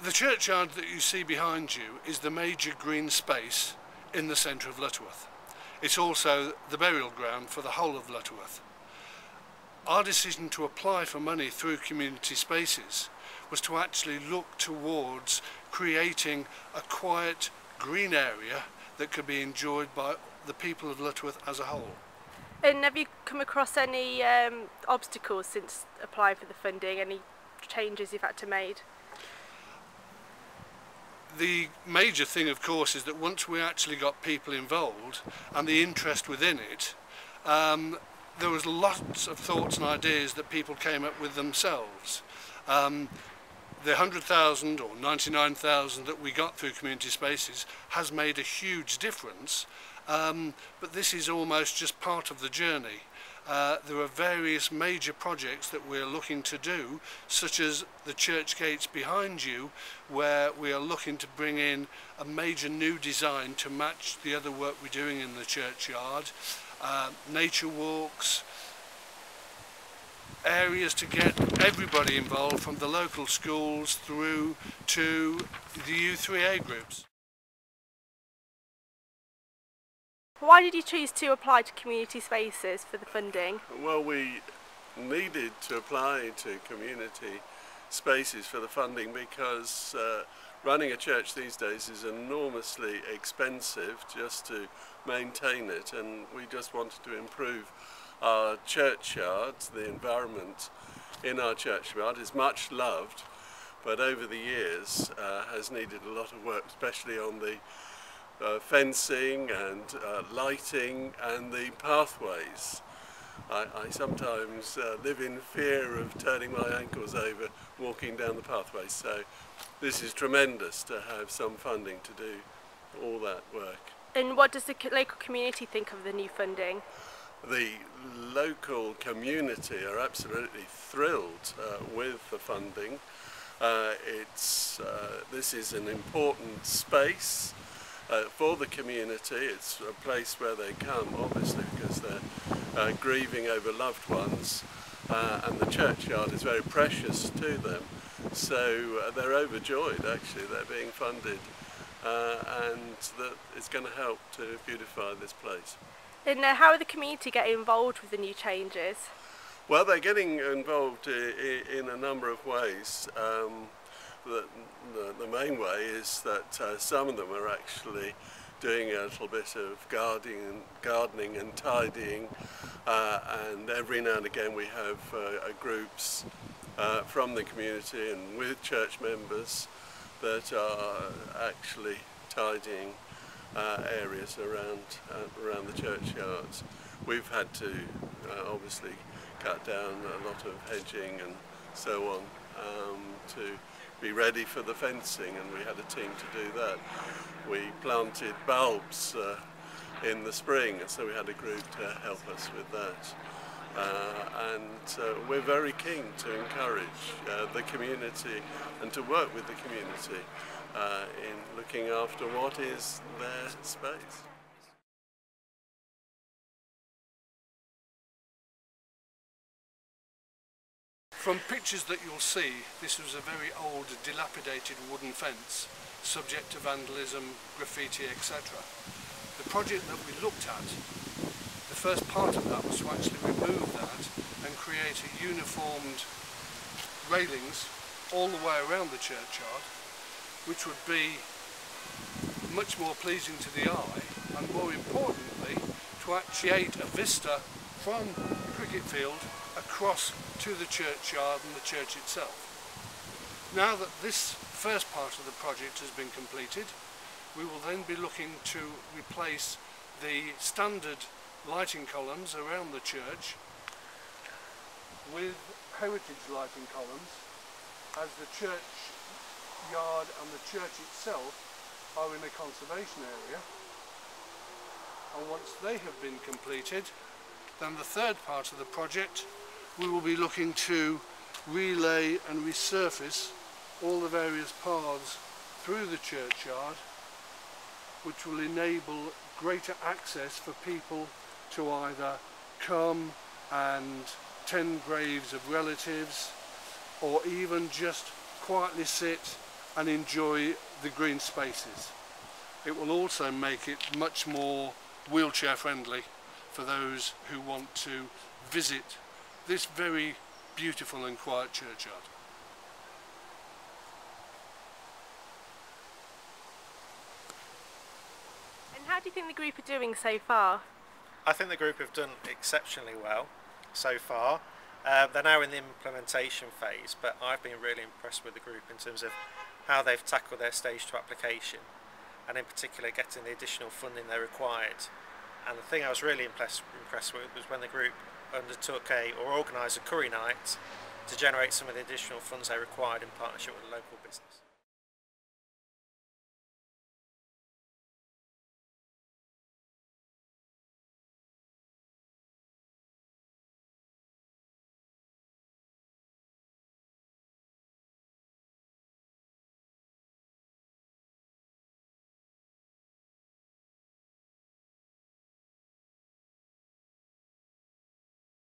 The churchyard that you see behind you is the major green space in the centre of Lutterworth. It's also the burial ground for the whole of Lutterworth. Our decision to apply for money through community spaces was to actually look towards creating a quiet green area that could be enjoyed by the people of Lutterworth as a whole. And have you come across any obstacles since applying for the funding, any changes you've had to make? The major thing, of course, is that once we actually got people involved and the interest within it, there was lots of thoughts and ideas that people came up with themselves. The 100,000 or 99,000 that we got through community spaces has made a huge difference, but this is almost just part of the journey. There are various major projects that we're looking to do, such as the church gates behind you, where we are looking to bring in a major new design to match the other work we're doing in the churchyard, nature walks, areas to get everybody involved from the local schools through to the U3A groups. Why did you choose to apply to community spaces for the funding? Well, we needed to apply to community spaces for the funding because running a church these days is enormously expensive just to maintain it, and we just wanted to improve our churchyard. The environment in our churchyard is much loved, but over the years has needed a lot of work, especially on the fencing and lighting and the pathways. I sometimes live in fear of turning my ankles over walking down the pathways, so this is tremendous to have some funding to do all that work. And what does the local community think of the new funding? The local community are absolutely thrilled with the funding. This is an important space for the community. It's a place where they come, obviously, because they're grieving over loved ones, and the churchyard is very precious to them. So they're overjoyed, actually, they're being funded, and that it's going to help to beautify this place. And how are the community getting involved with the new changes? Well, they're getting involved in a number of ways. The main way is that some of them are actually doing a little bit of gardening and tidying, and every now and again we have groups from the community and with church members that are actually tidying areas around the churchyards. We've had to obviously cut down a lot of hedging and so on to be ready for the fencing, and we had a team to do that. We planted bulbs in the spring, and so we had a group to help us with that. And we're very keen to encourage the community and to work with the community in looking after what is their space. From pictures that you'll see, this was a very old, dilapidated wooden fence, subject to vandalism, graffiti, etc. The project that we looked at, the first part of that was to actually remove that and create a uniformed railings all the way around the churchyard, which would be much more pleasing to the eye, and more importantly, to actually create a vista from the cricket field across to the churchyard and the church itself. Now that this first part of the project has been completed, we will then be looking to replace the standard lighting columns around the church with heritage lighting columns, as the churchyard and the church itself are in a conservation area. And once they have been completed, then the third part of the project, we will be looking to relay and resurface all the various paths through the churchyard, which will enable greater access for people to either come and tend graves of relatives, or even just quietly sit and enjoy the green spaces. It will also make it much more wheelchair friendly for those who want to visit this very beautiful and quiet churchyard. And how do you think the group are doing so far? I think the group have done exceptionally well so far. They're now in the implementation phase, but I've been really impressed with the group in terms of how they've tackled their stage 2 application, and in particular getting the additional funding they required. And the thing I was really impressed with was when the group undertook or organised a curry night to generate some of the additional funds they required in partnership with a local business.